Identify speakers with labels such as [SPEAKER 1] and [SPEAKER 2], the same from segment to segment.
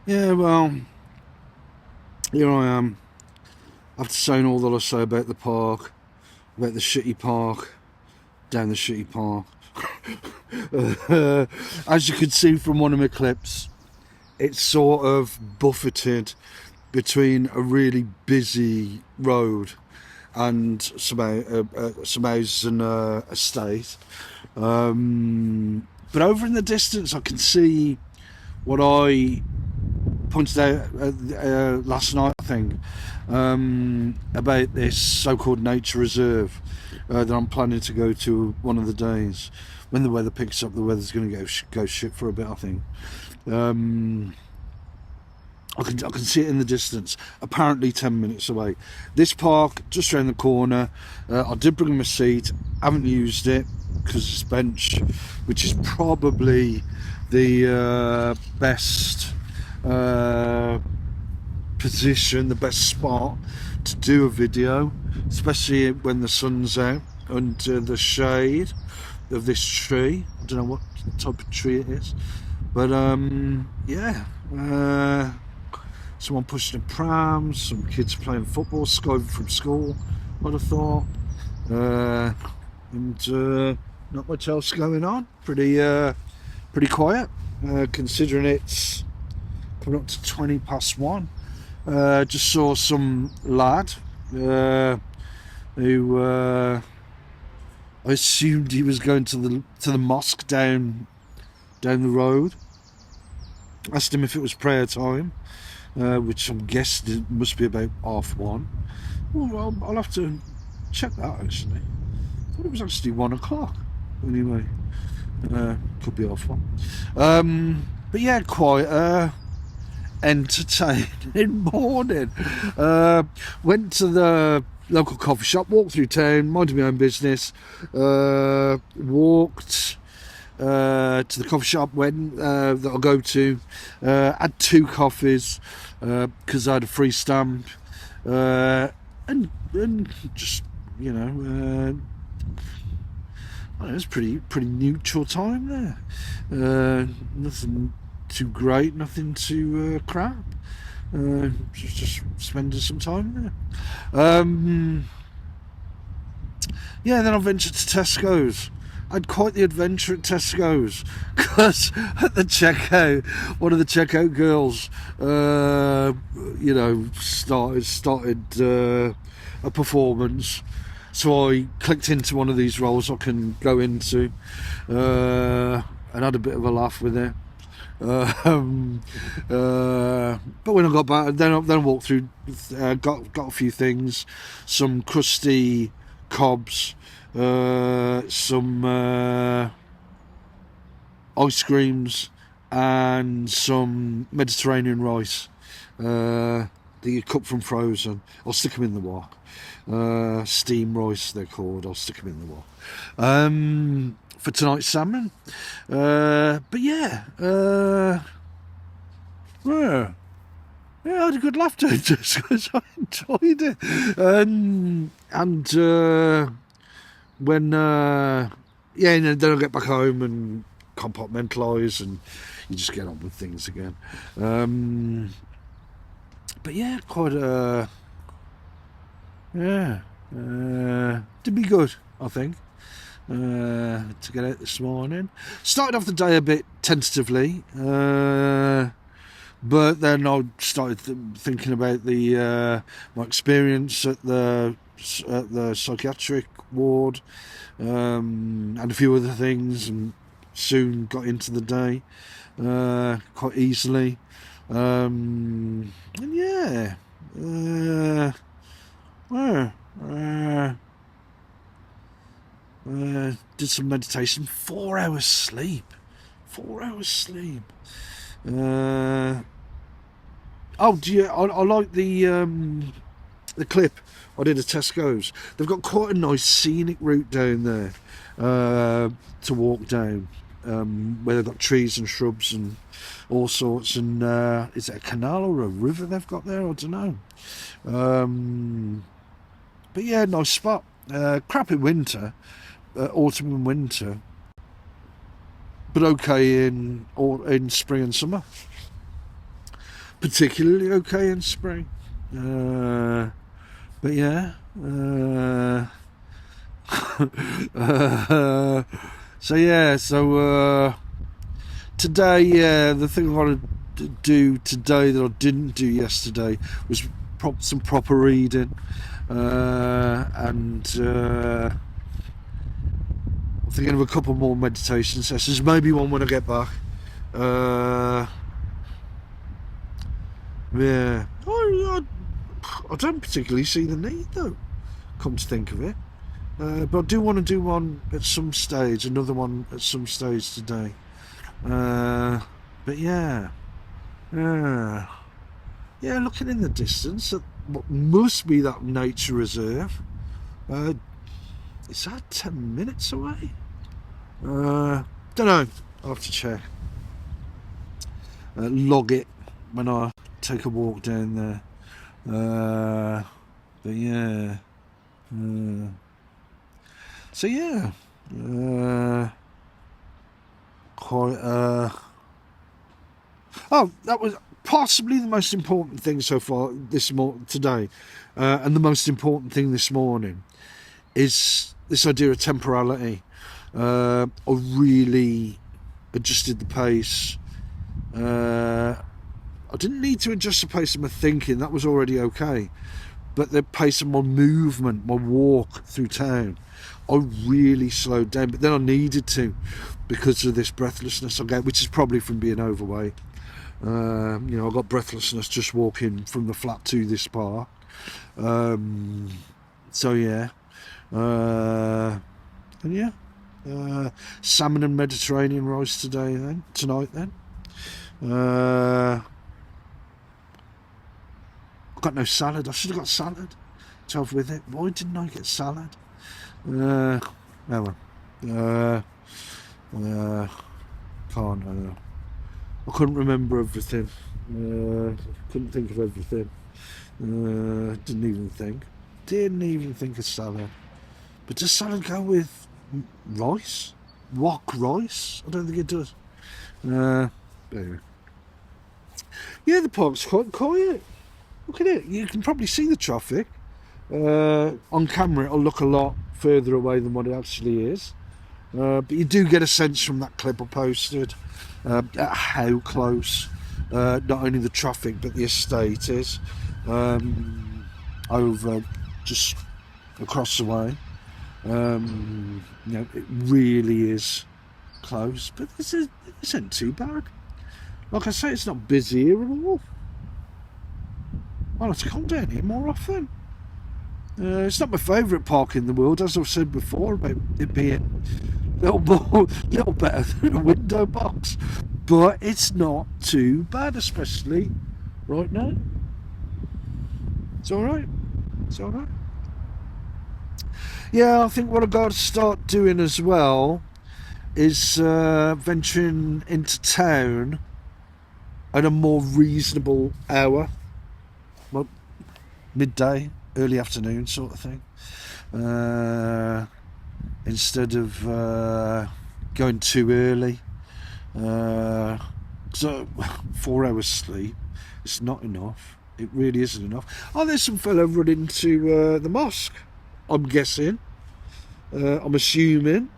[SPEAKER 1] Yeah, well, here I am. After saying all that I say about the park, about the shitty park, down the shitty park. As you can see from one of my clips, it's sort of buffeted between a really busy road and some houses and estate. But over in the distance, I can see what I pointed out last night, I think, about this so-called nature reserve that I'm planning to go to one of the days. When the weather picks up, the weather's going to go shit for a bit, I think. Um, I can see it in the distance. Apparently, 10 minutes away. This park just around the corner. I did bring my seat. Haven't used it because this bench, which is probably the best position, the best spot to do a video, especially when the sun's out under the shade of this tree. I don't know what type of tree it is, but yeah. Someone pushing a pram, some kids playing football, skiving from school, I'd have thought. And not much else going on. Pretty quiet, considering it's coming up to 1:20. Just saw some lad who I assumed he was going to the mosque down the road. Asked him if it was prayer time, which I'm guessing it must be about 1:30. Well, I'll have to check that actually. I thought it was actually 1 o'clock. Anyway, could be 1:30. But yeah, quite entertaining morning. Went to the local coffee shop, walked through town, minded my own business. Walked to the coffee shop that I'll go to. Had 2 coffees because I had a free stamp, and just it was pretty neutral time there. Nothing too great, nothing too crap. Just spending some time there. Yeah, then I ventured to Tesco's. I had quite the adventure at Tesco's because at the checkout, one of the checkout girls, started a performance. So I clicked into one of these roles I can go into, and had a bit of a laugh with it. But when I got back, then I walked through, got a few things, some crusty cobs, some ice creams, and some Mediterranean rice that you cook from frozen. I'll stick them in the wok. Steam rice, they're called. I'll stick them in the wok. For tonight's salmon. But yeah, yeah, I had a good laugh to it just because I enjoyed it. And when then I get back home and compartmentalise, and you just get on with things again. But yeah, quite did be good, I think. To get out this morning. Started off the day a bit tentatively, but then I started thinking about my experience at the psychiatric ward, and a few other things, and soon got into the day quite easily. And yeah, did some meditation. 4 hours sleep. 4 hours sleep. I like the clip I did at Tesco's. They've got quite a nice scenic route down there to walk down, where they've got trees and shrubs and all sorts. And is it a canal or a river they've got there? I don't know. But yeah, nice spot. Crap in winter, autumn and winter, but okay in spring and summer. particularly okay in spring. But yeah. So yeah, so today, the thing I want to do today that I didn't do yesterday was some proper reading, and I'm thinking of a couple more meditation sessions, maybe one when I get back. Yeah, I don't particularly see the need though, come to think of it. But I do want to do one at some stage, another one at some stage today. But yeah, looking in the distance at what must be that nature reserve. Is that 10 minutes away? Don't know. I'll have to check. Log it when I take a walk down there. But yeah. So yeah. That was possibly the most important thing so far today, and the most important thing this morning is this idea of temporality. I really adjusted the pace. I didn't need to adjust the pace of my thinking, that was already okay, but the pace of my movement, my walk through town, I really slowed down. But then I needed to, because of this breathlessness I get, which is probably from being overweight. I got breathlessness just walking from the flat to this park. So yeah, and yeah, salmon and Mediterranean rice tonight. I've got no salad. I should have got salad to have with it. Why didn't I get salad? Can't. I couldn't remember everything. Couldn't think of everything. Didn't even think of salad. But does salad go with rice? Wok rice? I don't think it does. Anyway. Yeah, the park's quite quiet. Look at it. You can probably see the traffic. On camera, it'll look a lot further away than what it actually is. But you do get a sense from that clip I posted at how close not only the traffic but the estate is over just across the way. It really is close, but this isn't too bad. Like I say, it's not busy here at all. I'll have to come down here more often. It's not my favourite park in the world, as I've said before, about it being a little better than a window box, but it's not too bad, especially right now. It's alright. Yeah, I think what I've got to start doing as well is venturing into town at a more reasonable hour, well, midday, early afternoon sort of thing, instead of going too early. So 4 hours sleep, it's not enough. It really isn't enough. Oh, there's some fellow running to the mosque, I'm guessing. I'm assuming.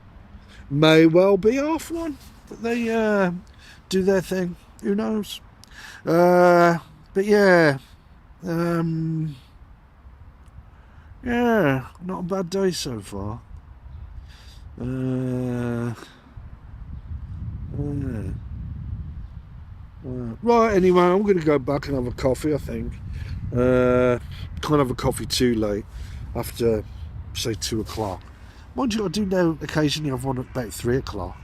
[SPEAKER 1] May well be half one that they do their thing. Who knows? But yeah. Yeah, not a bad day so far. Right, anyway, I'm going to go back and have a coffee, I think. Can't have a coffee too late, after, say, 2 o'clock. Mind you, I do now occasionally have one at about 3 o'clock,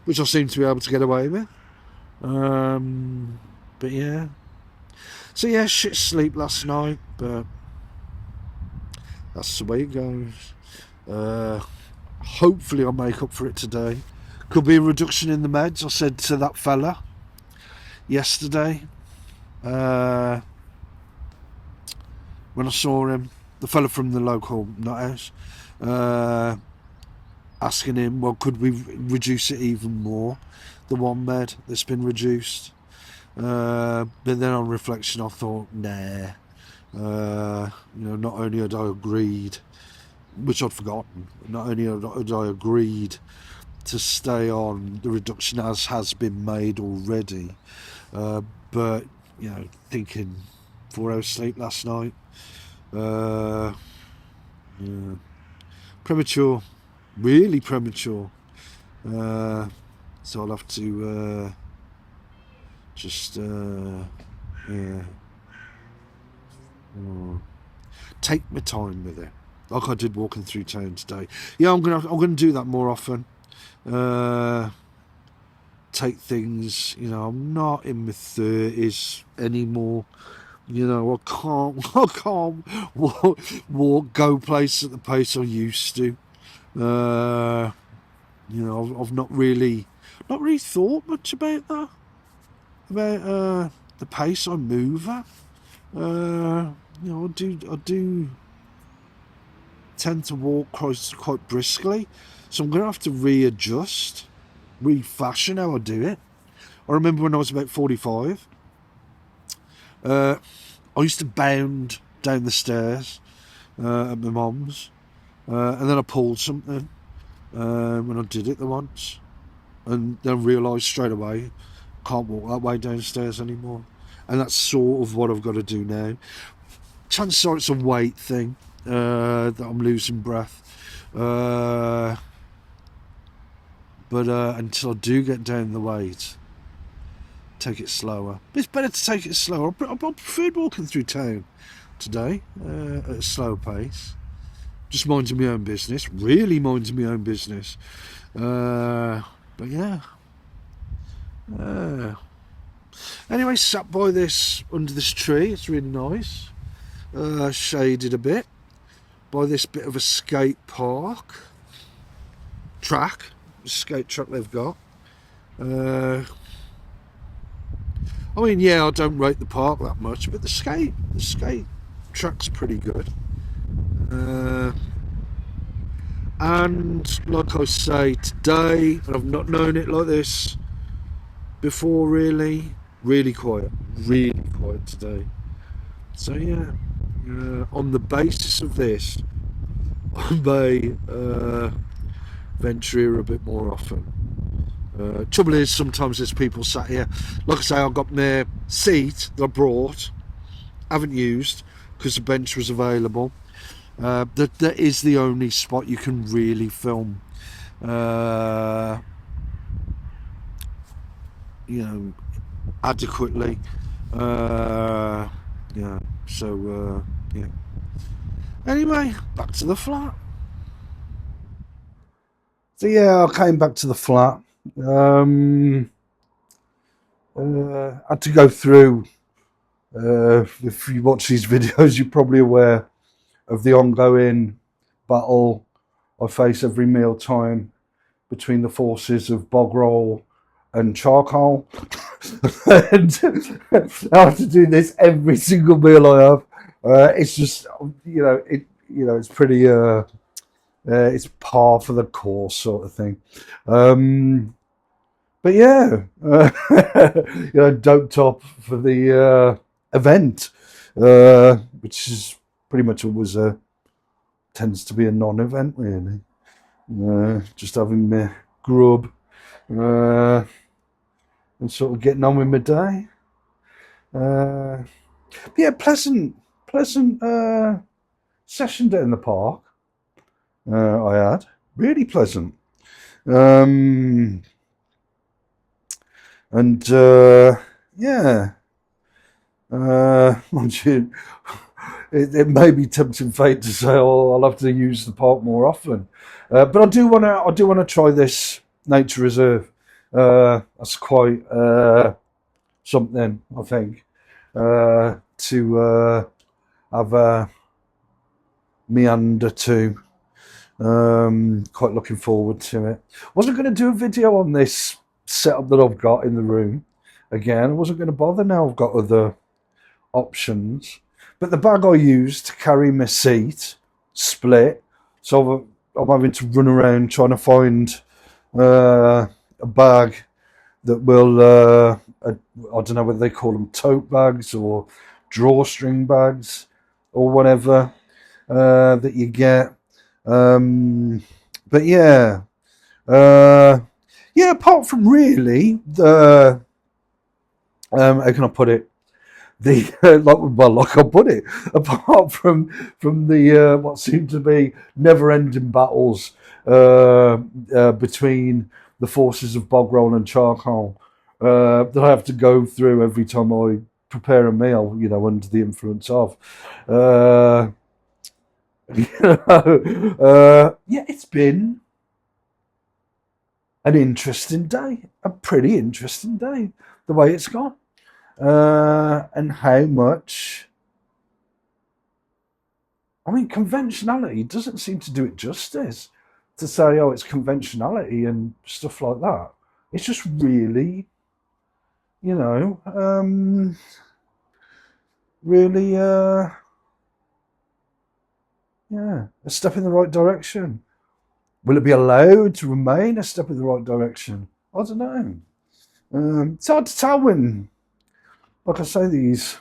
[SPEAKER 1] which I seem to be able to get away with. But yeah. So yeah, shit sleep last night, but that's the way it goes. Hopefully I'll make up for it today. Could be a reduction in the meds. I said to that fella yesterday, when I saw him, the fella from the local nut house, asking him, well, could we reduce it even more, the one med that's been reduced? But then on reflection, I thought, nah. Not only had I agreed, which I'd forgotten, not only had I agreed to stay on, the reduction as has been made already, but thinking 4 hours sleep last night, yeah, premature, really premature. So I'll have to just take my time with it, like I did walking through town today. Yeah, I'm gonna do that more often. Take things, I'm not in my 30s anymore. I can't walk, go places at the pace I used to. I've not really thought much about that, about the pace I move at. I do tend to walk quite briskly, so I'm going to have to readjust, refashion how I do it. I remember when I was about 45, I used to bound down the stairs at my mum's, and then I pulled something when I did it the once, and then realised straight away I can't walk that way downstairs anymore, and that's sort of what I've got to do now. Chances are it's a weight thing, that I'm losing breath, but until I do get down the weight, take it slower. But it's better to take it slower. I preferred walking through town today at a slow pace, just minding my own business, really minding my own business. But yeah. Anyway, sat by under this tree. It's really nice. Shaded a bit by this bit of a skate park track, skate track they've got. I don't rate the park that much, but the skate track's pretty good. And like I say, today, and I've not known it like this before, really quiet today. So yeah, on the basis of this, I may venture here a bit more often. Trouble is, sometimes there's people sat here. Like I say, I've got my seat that I brought, haven't used because the bench was available. That is the only spot you can really film, adequately. Anyway, back to the flat. So yeah, I came back to the flat. Had to go through. If you watch these videos, you're probably aware of the ongoing battle I face every meal time between the forces of bog roll and charcoal. And I have to do this every single meal I have. It's just, it's pretty, it's par for the course sort of thing. But yeah, doped up for the event, which is pretty much always tends to be a non-event, really. Just having my grub and sort of getting on with my day. But yeah, pleasant session down in the park. I had really pleasant. And yeah, it may be tempting fate to say, "Oh, I'll have to use the park more often," but I do want to try this nature reserve. That's quite something, I think, to have a meander to. Quite looking forward to it. Wasn't going to do a video on this setup that I've got in the room again. I wasn't going to bother. Now I've got other options, but the bag I used to carry my seat split, so I'm having to run around trying to find a bag that will I don't know whether they call them tote bags or drawstring bags or whatever that you get. But yeah, yeah. Apart from really the how can I put it? The like I put it. Apart from the what seem to be never-ending battles between the forces of bog roll and charcoal that I have to go through every time I prepare a meal, you know, under the influence of. Yeah, it's been an interesting day, a pretty interesting day, the way it's gone, and how much. I mean, conventionality doesn't seem to do it justice to say, oh, it's conventionality and stuff like that. It's just really, you know, really, yeah, a step in the right direction. Will it be allowed to remain a step in the right direction? I don't know. It's hard to tell when, like I say, these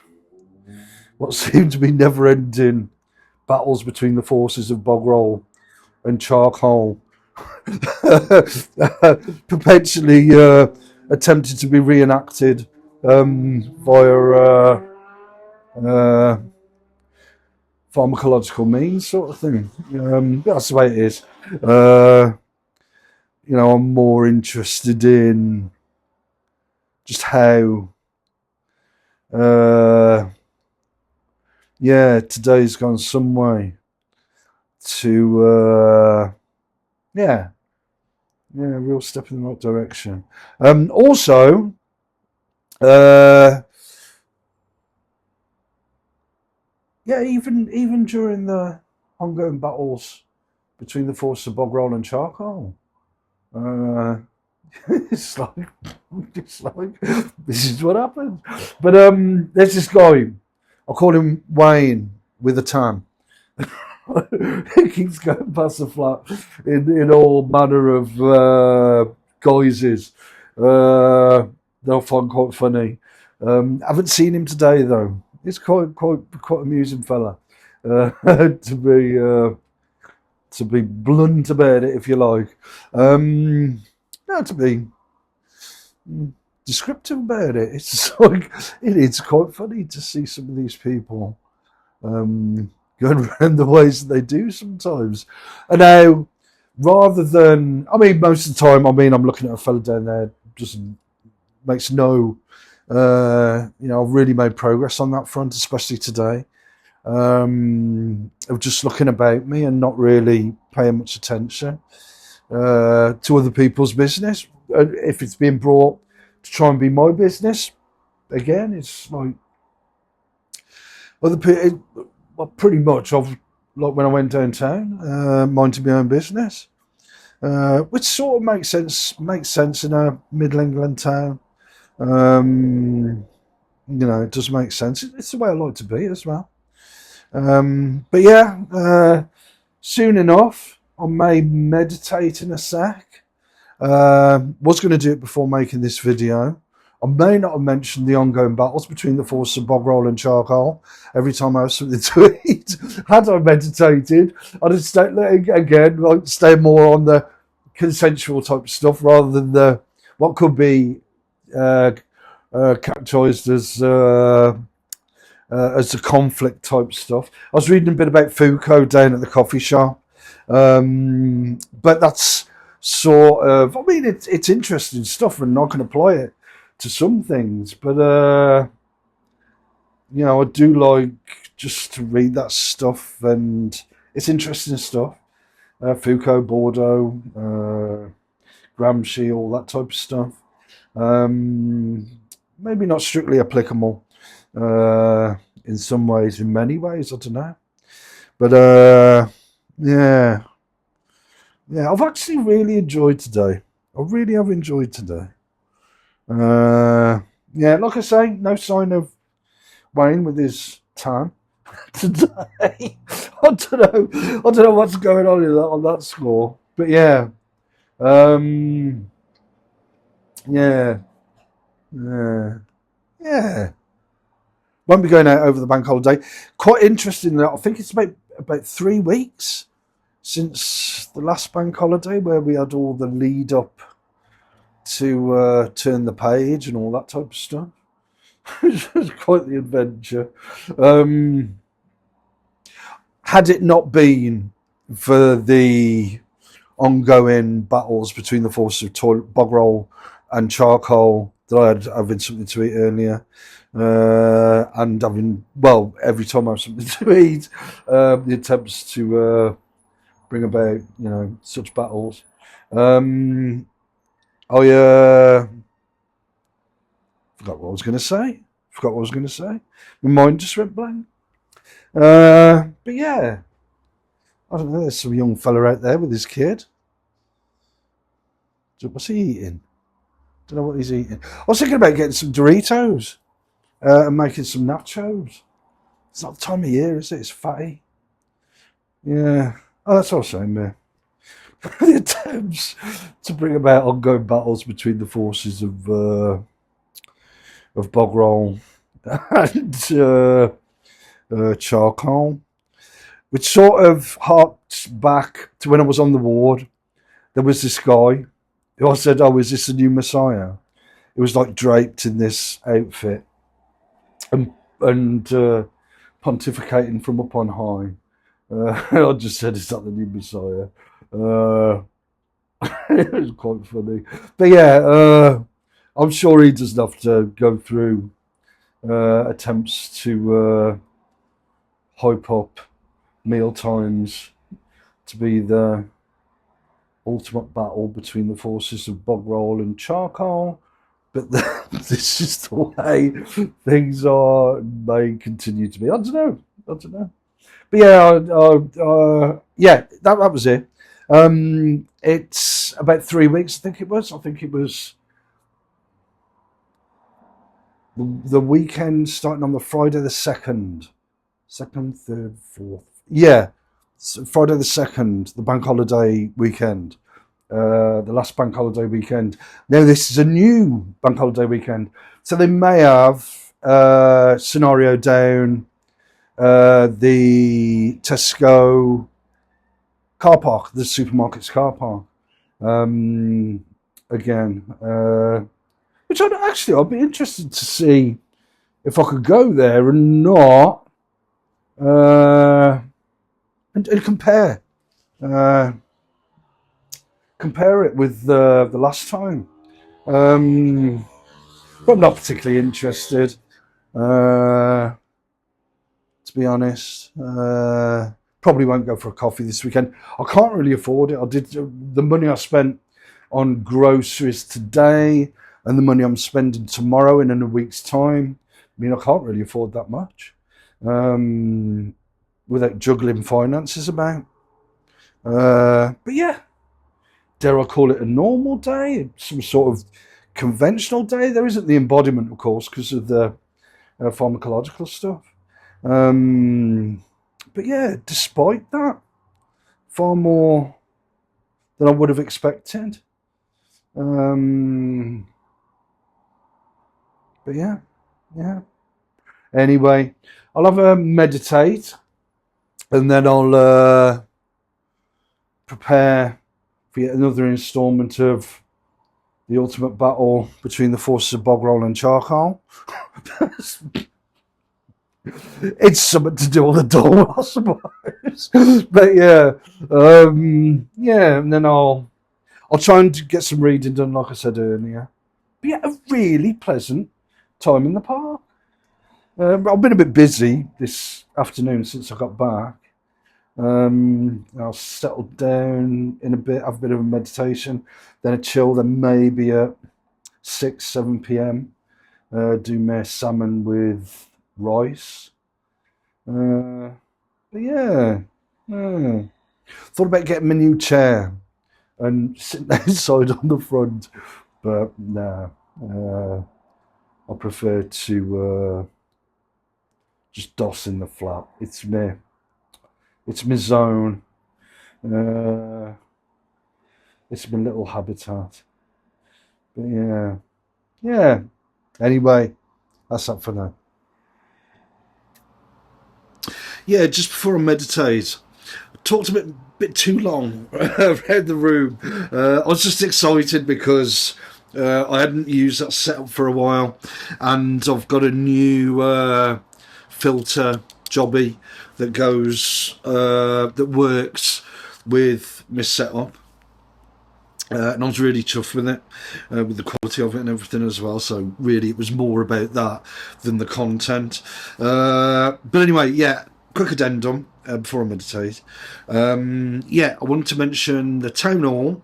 [SPEAKER 1] what seem to be never-ending battles between the forces of bog roll and charcoal, perpetually attempted to be reenacted via pharmacological means, sort of thing. That's the way it is. You know, I'm more interested in just how, yeah, today's gone some way to, yeah, a real step in the right direction. Also, yeah, even during the ongoing battles between the forces of bog roll and charcoal, it's like this is what happened. But there's this guy, I'll call him Wayne with a tan. He keeps going past the flat in all manner of guises that I find quite funny. Haven't seen him today though. He's quite amusing fella. To be blunt about it, if you like. No, to be descriptive about it. It's like it's quite funny to see some of these people going around the ways that they do sometimes. And now, rather than, I mean, most of the time, I mean, I'm looking at a fella down there, just makes no, you know, I've really made progress on that front, especially today. Of just looking about me and not really paying much attention to other people's business. If it's being brought to try and be my business, again, it's like other people. Well, pretty much, I've like when I went downtown, minding my own business, which sort of makes sense. Makes sense in a Middle England town. You know, it does make sense. It's the way I like to be as well. But yeah, soon enough, I may meditate in a sec. Was going to do it before making this video. I may not have mentioned the ongoing battles between the forces of bog roll and charcoal every time I have something to eat. Had I meditated, I'd have stay more on the consensual type stuff rather than the what could be characterised as the conflict type stuff. I was reading a bit about Foucault down at the coffee shop, but that's sort of, I mean, it's interesting stuff, and I can apply it to some things, but you know, I do like just to read that stuff, and it's interesting stuff. Foucault, Bordeaux, Gramsci, all that type of stuff. Maybe not strictly applicable in some ways, in many ways, I don't know. But yeah, I've actually really enjoyed today. I really have enjoyed today. Yeah, like I say, no sign of Wayne with his tan today. I don't know what's going on on that score, but yeah, yeah, Yeah. Yeah. Won't be going out over the bank holiday. Quite interesting that I think it's about 3 weeks since the last bank holiday where we had all the lead up to turn the page and all that type of stuff. It was quite the adventure. Um, had it not been for the ongoing battles between the forces of bog roll and charcoal that I had having something to eat earlier, and having, well, every time I have something to eat, the attempts to bring about, such battles. Um, I forgot what I was going to say. My mind just went blank. But yeah, I don't know. There's some young fella out there with his kid. What's he eating? Don't know what he's eating. I was thinking about getting some Doritos and making some nachos. It's not the time of year, is it? It's fatty. Yeah. Oh, that's what I was saying there. The attempts to bring about ongoing battles between the forces of bog roll and charcoal, which sort of harks back to when I was on the ward. There was this guy who I said, "Oh, is this a new Messiah?" It was like draped in this outfit and pontificating from up on high. I just said, "Is that the new Messiah?" It was quite funny, but yeah, I'm sure he doesn't have to go through attempts to hype up meal times to be the ultimate battle between the forces of bog roll and charcoal. But this is the way things are, may continue to be. I don't know. But yeah, yeah, that was it. It's about 3 weeks, I think it was. I think it was the weekend starting on the Friday the 2nd. Second, third, fourth. Yeah, Friday the 2nd, the bank holiday weekend. The last bank holiday weekend. Now, this is a new bank holiday weekend. So they may have scenario down the Tesco car park, the supermarket's car park. Again, which I'd be interested to see if I could go there and not and compare uh, compare it with the last time. But I'm not particularly interested, to be honest. Probably won't go for a coffee this weekend. I can't really afford it. I did the money I spent on groceries today and the money I'm spending tomorrow and in a week's time. I mean, I can't really afford that much without juggling finances about. But yeah, dare I call it a normal day? Some sort of conventional day? There isn't the embodiment, of course, because of the pharmacological stuff. But yeah, despite that, far more than I would have expected. But yeah, yeah. Anyway, I'll have a meditate and then I'll prepare for yet another instalment of the ultimate battle between the forces of bog roll and charcoal. It's something to do on the door, I suppose. But yeah, yeah, and then I'll try and get some reading done, like I said earlier. But yeah, a really pleasant time in the park. I've been a bit busy this afternoon since I got back. I'll settle down in a bit, have a bit of a meditation, then a chill, then maybe at 6, 7 p.m. Do my salmon with rice. But yeah, thought about getting a new chair and sitting outside on the front, but nah. I prefer to just doss in the flat. It's my zone. Uh, it's my little habitat. But yeah, yeah. Anyway, that's up for now. Yeah, just before I meditate, I talked a bit too long around the room. I was just excited because I hadn't used that setup for a while, and I've got a new filter jobby that goes that works with my setup. And I was really chuffed with it, with the quality of it and everything as well. So really, it was more about that than the content. But anyway, yeah, quick addendum before I meditate. Yeah, I wanted to mention the town hall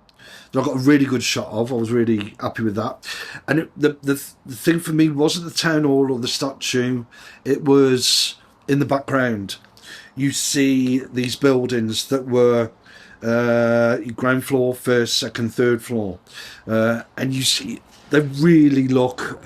[SPEAKER 1] that I got a really good shot of. I was really happy with that. And the thing for me wasn't the town hall or the statue. It was in the background. You see these buildings that were ground floor, first, second, third floor, and you see they really look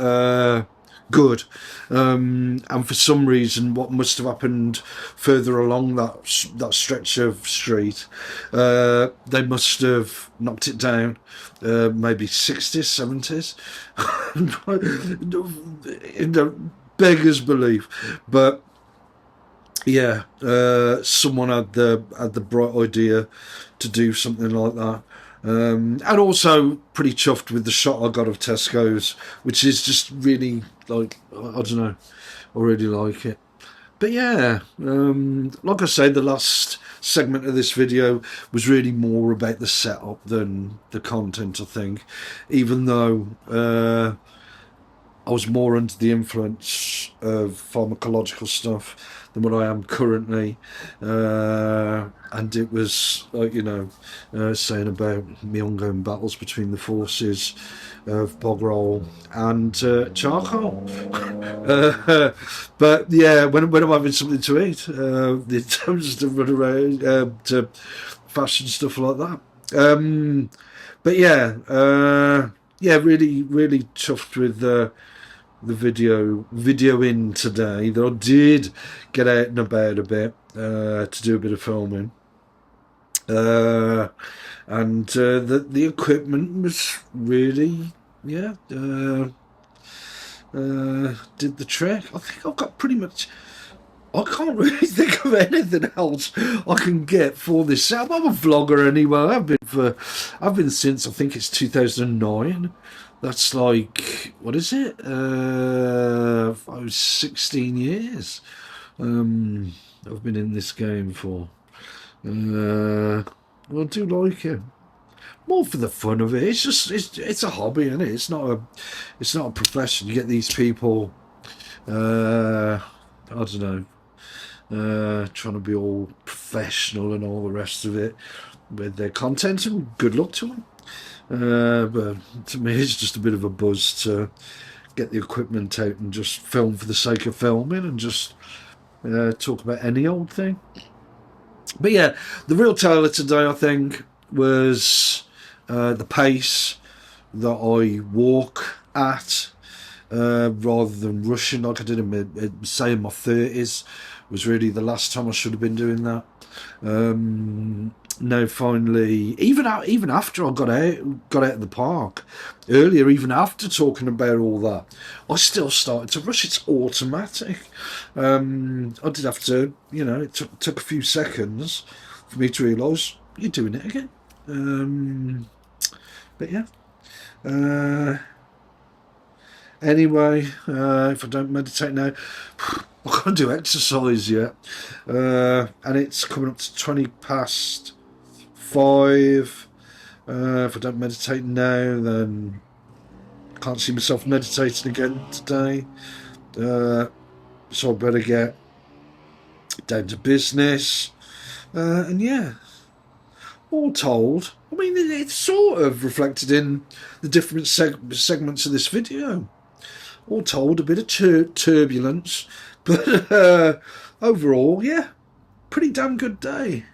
[SPEAKER 1] good. And for some reason, what must have happened further along that stretch of street, they must have knocked it down, maybe 60s, 70s, in beggar's belief, but. Yeah, someone had the bright idea to do something like that, and also pretty chuffed with the shot I got of Tesco's, which is just really like I don't know, I really like it. But yeah, like I said, the last segment of this video was really more about the setup than the content, I think, even though I was more under the influence of pharmacological stuff than what I am currently, and it was like saying about my ongoing battles between the forces of bog roll and charcoal. But yeah, when I'm having something to eat, in terms to run around to fashion stuff like that. But yeah, yeah, really chuffed with the video in today. That I did get out and about a bit to do a bit of filming, and the equipment was really did the trick. I think I've got pretty much. I can't really think of anything else I can get for this setup. I'm a vlogger anyway. I've been since I think it's 2009. That's like, what is it? 16 years. I've been in this game for. Well, I do like it. More for the fun of it. It's a hobby, isn't it? It's not a profession. You get these people. I don't know. Trying to be all professional and all the rest of it with their content, and good luck to them. But to me, it's just a bit of a buzz to get the equipment out and just film for the sake of filming and just talk about any old thing. But yeah, the real tale of today, I think, was the pace that I walk at, rather than rushing like I did in my 30s. Was really the last time I should have been doing that. Now finally, even after I got out of the park earlier, even after talking about all that, I still started to rush. It's automatic. I did have to, it took a few seconds for me to realise you're doing it again. But yeah. Anyway, if I don't meditate now, I can't do exercise yet, and it's coming up to 20 past 5. If I don't meditate now, then I can't see myself meditating again today, so I better get down to business, and yeah, all told, I mean, it's sort of reflected in the different segments of this video. All told, a bit of turbulence, but overall, yeah, pretty damn good day.